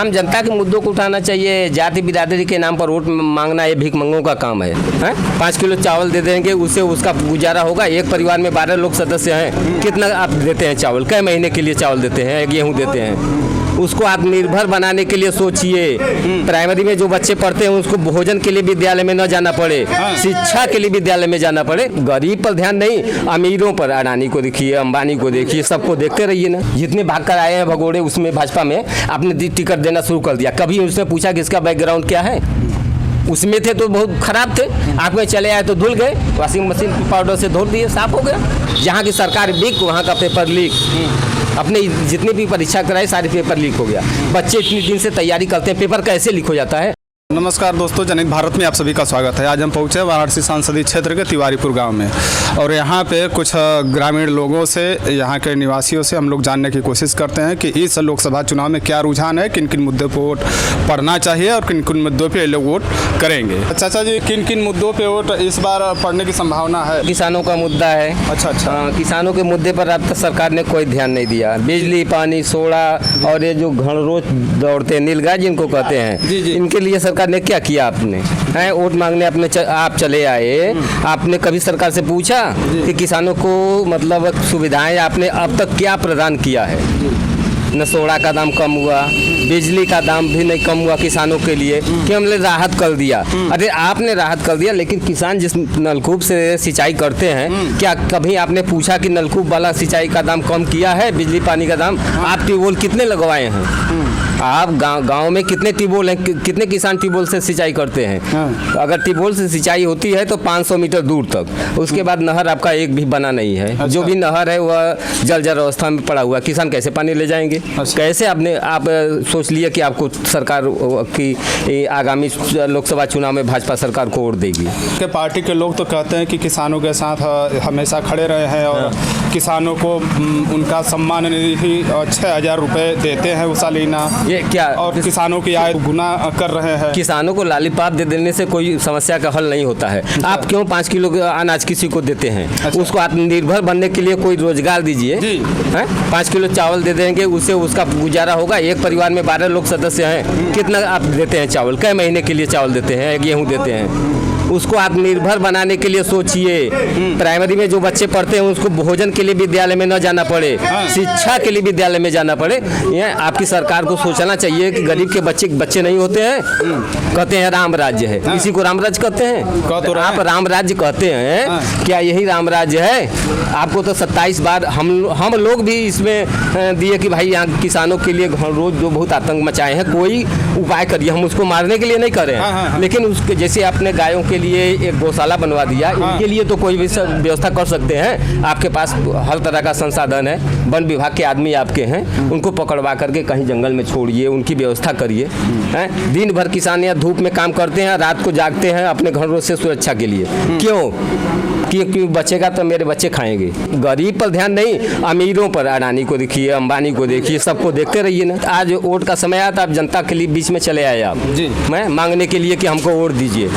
आम जनता के मुद्दों को उठाना चाहिए। जाति बिरादरी के नाम पर वोट मांगना ये भिखमंगों का काम है। 5 किलो चावल दे देंगे, उससे उसका गुजारा होगा। एक परिवार में 12 लोग सदस्य हैं, कितना आप देते हैं चावल? कई महीने के लिए चावल देते हैं, गेहूँ देते हैं। उसको आत्मनिर्भर बनाने के लिए सोचिए। प्राइमरी में जो बच्चे पढ़ते हैं उसको भोजन के लिए विद्यालय में न जाना पड़े, शिक्षा के लिए विद्यालय में जाना पड़े। गरीब पर ध्यान नहीं, अमीरों पर। अडानी को देखिए, अंबानी को देखिए, सबको देखते रहिए ना। जितने भाग कर आए हैं भगोड़े उसमें भाजपा में, आपने टिकट देना शुरू कर दिया। कभी उसने पूछा कि इसका बैकग्राउंड क्या है? उसमें थे तो बहुत खराब थे, आँख में चले आए तो धुल गए, वॉशिंग मशीन पाउडर से धो दिए, साफ हो गया। जहाँ की सरकार लीक, वहाँ का पेपर लीक। अपने जितनी भी परीक्षा कराई सारे पेपर लीक हो गया। बच्चे इतनी दिन से तैयारी करते हैं, पेपर कैसे लीक हो जाता है? नमस्कार दोस्तों, जनहित भारत में आप सभी का स्वागत है। आज हम पहुंचे वाराणसी संसदीय क्षेत्र के तिवारीपुर गांव में और यहां पे कुछ ग्रामीण लोगों से, यहां के निवासियों से हम लोग जानने की कोशिश करते हैं कि इस लोकसभा चुनाव में क्या रुझान है, किन किन मुद्दों पर वोट पड़ना चाहिए और किन किन मुद्दों पे लोग वोट करेंगे। चाचा जी, किन किन मुद्दों पर वोट इस बार पड़ने की संभावना है? किसानों का मुद्दा है। अच्छा। किसानों के मुद्दे पर अब तक सरकार ने कोई ध्यान नहीं दिया। बिजली, पानी, सोडा और ये जो घड़रोज दौड़ते हैं, नीलगाय जिनको कहते हैं, इनके लिए सरकार ने क्या किया? आपने वोट मांगने आप चले आए, आपने कभी सरकार से पूछा कि किसानों को मतलब सुविधाएं आपने अब तक क्या प्रदान किया है? न सोडा का दाम कम हुआ, बिजली का दाम भी नहीं कम हुआ किसानों के लिए कि हमने राहत कर दिया। अरे आपने राहत कर दिया, लेकिन किसान जिस नलकूप से सिंचाई करते हैं, क्या कभी आपने पूछा कि नलकूप वाला सिंचाई का दाम कम किया है? बिजली पानी का दाम आप ट्यूबवेल कितने लगवाए हैं? आप गांव में कितने ट्यूबवेल हैं? कितने किसान ट्यूबवेल से सिंचाई करते हैं? अगर ट्यूबवेल से सिंचाई होती है तो 500 मीटर दूर तक, उसके बाद नहर आपका एक भी बना नहीं है। अच्छा। जो भी नहर है वह जर्जर अवस्था में पड़ा हुआ, किसान कैसे पानी ले जाएंगे? अच्छा। कैसे आप सोच लिए कि आपको सरकार की आगामी लोकसभा चुनाव में भाजपा सरकार को वोट देगी? के पार्टी के लोग तो कहते हैं कि किसानों के साथ हमेशा खड़े रहे हैं और किसानों को उनका सम्मान निधि 6000 रुपये देते हैं उसालीना। ये क्या? और किसानों की आय गुना कर रहे हैं। किसानों को लालीपाप दे देने से कोई समस्या का हल नहीं होता है। अच्छा। आप क्यों 5 किलो अनाज किसी को देते हैं? अच्छा। उसको आत्मनिर्भर बनने के लिए कोई रोजगार दीजिए। 5 किलो चावल दे देंगे, उससे उसका गुजारा होगा। एक परिवार में 12 लोग सदस्य हैं, कितना आप देते हैं चावल? कई महीने के लिए चावल देते हैं, गेहूँ देते हैं। उसको आत्मनिर्भर बनाने के लिए सोचिए। प्राइमरी में जो बच्चे पढ़ते हैं उसको भोजन के लिए विद्यालय में न जाना पड़े, शिक्षा के लिए विद्यालय में जाना पड़े। यह आपकी सरकार को सोचना चाहिए कि गरीब के बच्चे नहीं होते हैं। कहते हैं राम राज्य है, इसी को राम राज्य कहते हैं। आप राम राज्य कहते हैं, क्या यही राम राज्य है? आपको तो 27 बार हम लोग भी इसमें दिए कि भाई यहाँ किसानों के लिए रोज जो बहुत आतंक मचाए हैं, कोई उपाय करिए। हम उसको मारने के लिए नहीं कर रहे हैं, लेकिन उसके जैसे आपने गायों के लिए एक गौशाला बनवा दिया, इनके लिए तो कोई भी व्यवस्था कर सकते हैं। आपके पास हर तरह का संसाधन है, वन विभाग के आदमी आपके हैं, उनको पकड़वा करके कहीं जंगल में छोड़िए, उनकी व्यवस्था करिए। दिन भर किसान यहाँ धूप में काम करते हैं, रात को जागते हैं अपने घरों से सुरक्षा के लिए। क्यों? क्योंकि बचेगा तो मेरे बच्चे खाएंगे। गरीब पर ध्यान नहीं, अमीरों पर। अडानी को देखिए, अंबानी को देखिए, सबको देखते रहिए ना। आज वोट का समय आया था, आप जनता के लिए बीच में चले आए आप जी, मैं मांगने के लिए कि हमको वोट दीजिए।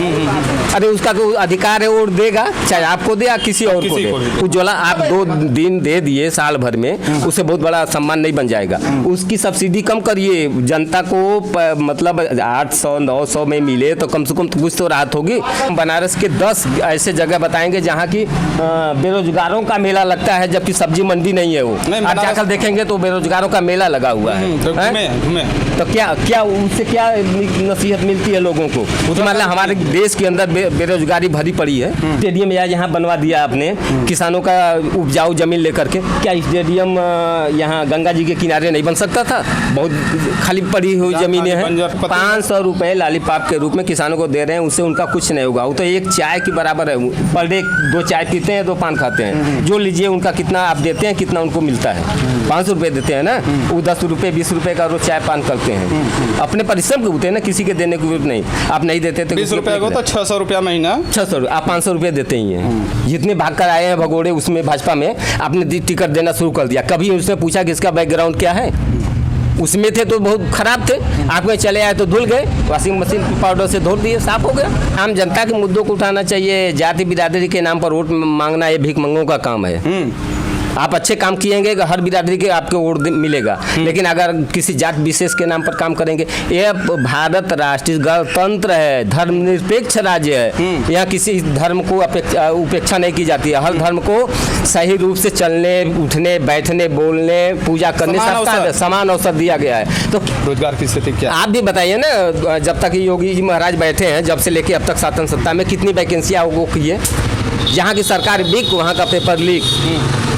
अरे उसका तो अधिकार है, वोट देगा, चाहे आपको दे या किसी और को दे। उज्ज्वला आप 2 दिन दे दिए साल भर में, उससे बहुत बड़ा सम्मान नहीं बन जाएगा। उसकी सब्सिडी कम करिए, जनता को मतलब 800-900 में मिले तो कम से कम कुछ तो राहत होगी। बनारस के 10 ऐसे जगह बताएंगे जहाँ की बेरोजगारों का मेला लगता है, जबकि सब्जी मंडी नहीं है। वो आप जाकर देखेंगे तो बेरोजगारों का मेला लगा हुआ है। तो क्या उससे क्या नसीहत मिलती है लोगों को? मतलब हमारे देश के अंदर बेरोजगारी भरी पड़ी है। स्टेडियम यहाँ बनवा दिया आपने किसानों का उपजाऊ जमीन लेकर के। क्या स्टेडियम यहाँ गंगा जी के किनारे नहीं बन सकता था? बहुत खाली पड़ी हुई जमीनें हैं। 500 रुपए लालीपाप के रूप में किसानों को दे रहे हैं, उससे उनका कुछ नहीं होगा। वो तो एक चाय के बराबर है। पर डे 2 चाय पीते हैं, 2 पान खाते हैं। जो लीजिए उनका कितना आप देते हैं, कितना उनको मिलता है? 500 रुपये देते हैं ना, वो 10 रुपये 20 रुपये का रोज चाय पान करते हैं। अपने परिश्रम के होते हैं ना, किसी के देने को नहीं। आप नहीं देते तो 20 रुपये को तो 600 रुपया महीना। 600, आप 500 रुपये देते ही हैं। जितने भाग कर आए हैं भगोड़े उसमें भाजपा में, आपने टिकट देना शुरू कर दिया। कभी उसने पूछा कि इसका बैकग्राउंड क्या है? उसमें थे तो बहुत खराब थे, आँख में चले आए तो धुल गए, वॉशिंग मशीन पाउडर से धो दिए, साफ हो गया। आम जनता के मुद्दों को उठाना चाहिए। जाति बिरादरी के नाम पर वोट मांगना ये भिखमंगों का काम है। आप अच्छे काम किएंगे हर बिरादरी के आपको वोट मिलेगा, लेकिन अगर किसी जात विशेष के नाम पर काम करेंगे, ये भारत राष्ट्रीय गणतंत्र है, धर्मनिरपेक्ष राज्य है, यहाँ किसी धर्म को उपेक्षा नहीं की जाती है। हर धर्म को सही रूप से चलने, उठने, बैठने, बोलने, पूजा करने सबका समान अवसर दिया गया है। तो रोजगार की स्थिति क्या? आप भी बताइए ना, जब तक योगी जी महाराज बैठे हैं, जब से लेके अब तक शासन सत्ता में कितनी वैकेंसियाँ वो की है? जहाँ की सरकार लीक, वहाँ का पेपर लीक।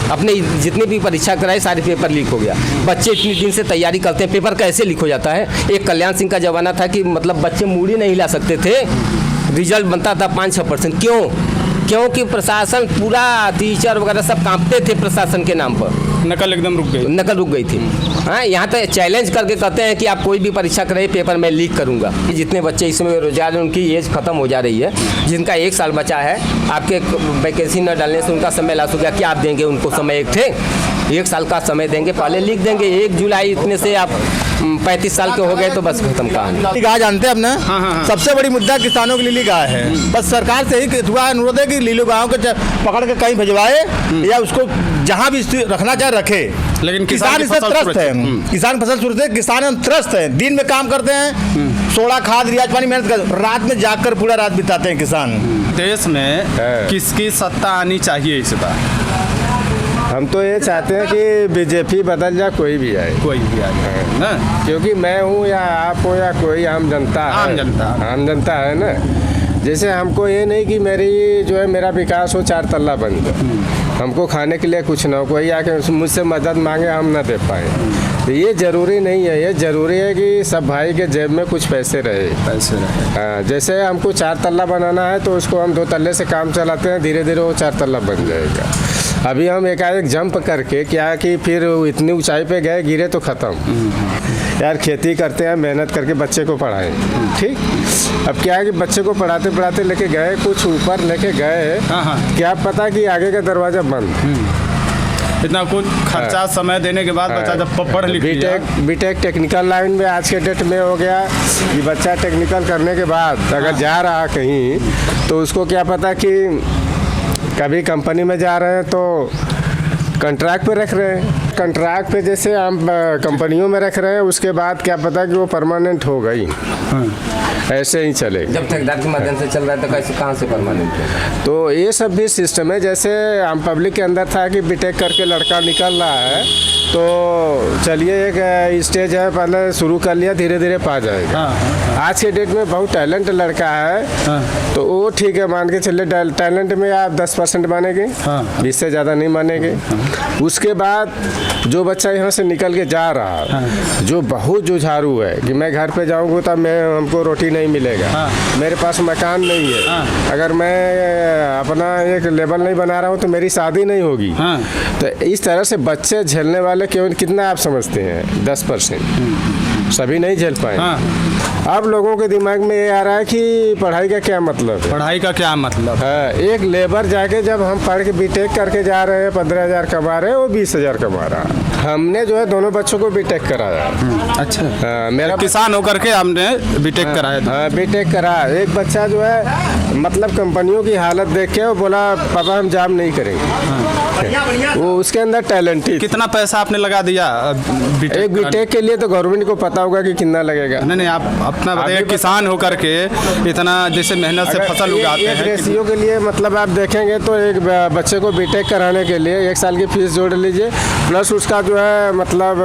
अपने जितनी भी परीक्षा कराई सारे पेपर लीक हो गया। बच्चे इतनी दिन से तैयारी करते हैं, पेपर कैसे लीक हो जाता है? एक कल्याण सिंह का जमाना था कि मतलब बच्चे मूड़ी नहीं ला सकते थे, रिजल्ट बनता था 5-6%। क्यों? क्योंकि प्रशासन पूरा टीचर वगैरह सब कांपते थे प्रशासन के नाम पर। नकल एकदम रुक गई थी। हाँ, यहाँ तो चैलेंज करके कहते हैं कि आप कोई भी परीक्षा कराइए, पेपर मैं लीक करूँगा। जितने बच्चे इसमें बेरोजगार हैं उनकी एज खत्म हो जा रही है। जिनका 1 साल बचा है, आपके वैकेंसी न डालने से उनका समय लॉस हो गया। क्या आप देंगे उनको समय? 1 साल का समय देंगे, पहले लिख देंगे 1 जुलाई इतने से आप 35 साल के हो गए तो बस खत्म कहानी। गाय जानते हैं अपने? हाँ। सबसे बड़ी मुद्दा किसानों की लीली गाय है। बस सरकार से ही हुआ अनुरोध है कि लीलू गायों को पकड़ के कहीं भिजवाए या उसको जहाँ भी रखना चाहे रखे, लेकिन किसान इससे त्रस्त है। किसान फसल सुरक्षित है, किसान त्रस्त है। दिन में काम करते हैं, सोडा खाद रियाज पानी मेहनत कर, रात में जागकर पूरा रात बिताते हैं किसान। देश में किसकी सत्ता आनी चाहिए इस बार? हम तो ये चाहते हैं कि बीजेपी बदल जाए, कोई भी आए ना, क्योंकि मैं हूँ या आप हो या कोई आम जनता है ना। जैसे हमको ये नहीं कि मेरी जो है मेरा विकास हो 4 तल्ला बन जाए, हमको खाने के लिए कुछ ना हो, कोई आके मुझसे मदद मांगे हम ना दे पाए, तो ये ज़रूरी नहीं है। ये ज़रूरी है कि सब भाई के जेब में कुछ पैसे रहे। हाँ, जैसे हमको 4 तल्ला बनाना है तो उसको हम 2 तल्ले से काम चलाते हैं, धीरे धीरे वो 4 तल्ला बन जाएगा। अभी हम एकाएक जंप करके क्या कि फिर इतनी ऊंचाई पे गए, गिरे तो ख़त्म। यार खेती करते हैं, मेहनत करके बच्चे को पढ़ाएं, ठीक। अब क्या है कि बच्चे को पढ़ाते पढ़ाते लेके गए, कुछ ऊपर लेके गए, क्या पता कि आगे का दरवाज़ा बंद। इतना कुछ खर्चा समय देने के बाद बच्चा जब पढ़ लिख बीटेक टेक्निकल लाइन में आज के डेट में हो गया कि बच्चा टेक्निकल करने के बाद अगर जा रहा कहीं तो उसको क्या पता कि कभी कंपनी में जा रहे हैं तो कॉन्ट्रैक्ट पे रख रहे हैं, कॉन्ट्रैक्ट पे जैसे हम कंपनियों में रख रहे हैं, उसके बाद क्या पता कि वो परमानेंट हो गई। ऐसे ही चलेगा। जब ठेकेदार के माध्यम से चल रहा है तो कैसे कहाँ से परमानेंट है? तो ये सब भी सिस्टम है। जैसे हम पब्लिक के अंदर था कि बीटेक करके लड़का निकल रहा है तो चलिए एक स्टेज है, पहले शुरू कर लिया, धीरे धीरे पा जाएगा। आज के डेट में बहुत टैलेंट लड़का है तो वो ठीक है, मान के चलिए टैलेंट में आप 10% मानेंगे, 20 से ज़्यादा नहीं मानेंगे। उसके बाद जो बच्चा यहाँ से निकल के जा रहा है, जो बहुत जुझारू है कि मैं घर पे जाऊँगा तब मैं हमको रोटी नहीं मिलेगा, मेरे पास मकान नहीं है, अगर मैं अपना एक लेवल नहीं बना रहा हूँ तो मेरी शादी नहीं होगी। तो इस तरह से बच्चे झेलने वाले केवल कितना आप समझते हैं? 10%। सभी नहीं झेल पाए। अब लोगों के दिमाग में ये आ रहा है कि पढ़ाई का क्या मतलब है? पढ़ाई का क्या मतलब है? एक लेबर जाके जब हम पढ़ के बीटेक करके जा रहे हैं 15,000 कमा रहे हैं, वो 20,000 कमा रहा है। हमने जो है दोनों बच्चों को बीटेक कराया। अच्छा। मेरा किसान होकर के हमने बीटेक कराया। हाँ, बीटेक करा। एक बच्चा जो है मतलब कंपनियों की हालत देख के वो बोला पापा हम जॉब नहीं करेंगे। वो उसके अंदर टैलेंट ही। कितना पैसा आपने लगा दिया एक बीटेक के लिए? तो गवर्नमेंट को पता होगा कि कितना लगेगा। नहीं, आप अपना बताइए, किसान होकर के इतना जैसे मेहनत से फसल उगाते हैं। रेशियो के लिए मतलब आप देखेंगे तो एक बच्चे को बीटेक कराने के लिए 1 साल की फीस जोड़ लीजिए, प्लस उसका जो है मतलब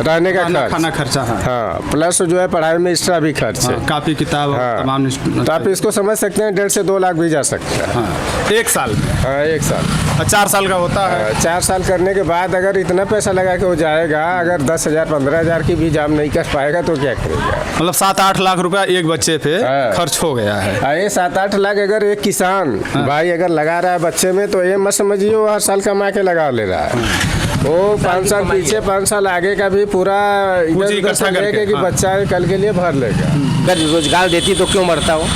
रहने का खर्च, खाना खर्चा। हाँ, प्लस जो है पढ़ाई में एक्स्ट्रा भी खर्च है, कापी किताब तमाम। तो आप इसको समझ सकते हैं 1.5 से 2 लाख भी जा सकता है 1 साल। हाँ, 1 साल। 4 साल का होता है। 4 साल करने के बाद अगर इतना पैसा लगा के हो जाएगा, अगर 10,000 15,000 की भी जॉब नहीं कर पाएगा तो क्या करेगा? मतलब 7-8 लाख रुपया एक बच्चे पे खर्च हो गया है। ये 7-8 लाख अगर एक किसान भाई अगर लगा रहा है बच्चे में, तो ये मत समझिए वो हर साल कमा के लगा ले रहा है। वो 5 साल पीछे 5 साल आगे का भी पूरा इधर लेके कि बच्चा कल के लिए भर लेगा। अगर रोजगार देती तो क्यों मरता हो?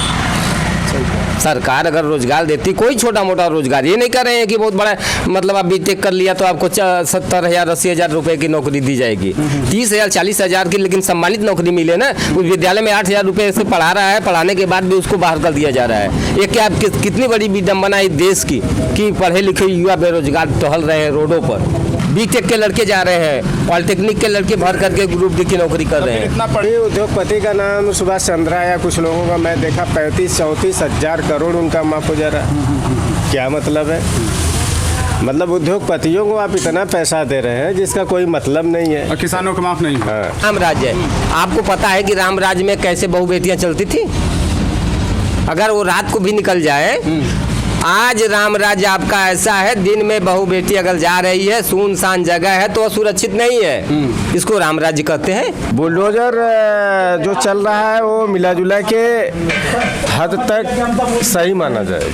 सरकार अगर रोजगार देती, कोई छोटा मोटा रोजगार, ये नहीं कर रहे हैं कि बहुत बड़ा मतलब आप बीटेक कर लिया तो आपको 70,000 80,000 रुपए की नौकरी दी जाएगी। 30,000 40,000 की लेकिन सम्मानित नौकरी मिले ना, उस विद्यालय में 8,000 रुपए से पढ़ा रहा है, पढ़ाने के बाद भी उसको बाहर कर दिया जा रहा है। ये क्या कितनी बड़ी विडंबना है देश की कि पढ़े लिखे युवा बेरोजगार टहल रहे हैं रोडों पर। बीटेक के लड़के जा रहे हैं, पॉलिटेक्निक के लड़के भर करके ग्रुप डी की नौकरी कर रहे हैं। इतना बड़ी उद्योगपति का नाम सुभाष चंद्रा या कुछ लोगों का मैं देखा 35-34 हजार करोड़ उनका माफ हो जा रहा है। क्या मतलब है? मतलब उद्योगपतियों को आप इतना पैसा दे रहे हैं जिसका कोई मतलब नहीं है। और किसानों को माफ नहीं। हाँ। राम राज्य आपको पता है कि राम राज्य में कैसे बहु बेटियां चलती थी? अगर वो रात को भी निकल जाए, आज राम राज्य आपका ऐसा है, दिन में बहु बेटी अगर जा रही है, सुनसान जगह है तो सुरक्षित नहीं है। इसको राम राज्य कहते हैं। बुलडोजर जो चल रहा है वो मिला जुला के हद तक सही माना जाएगा।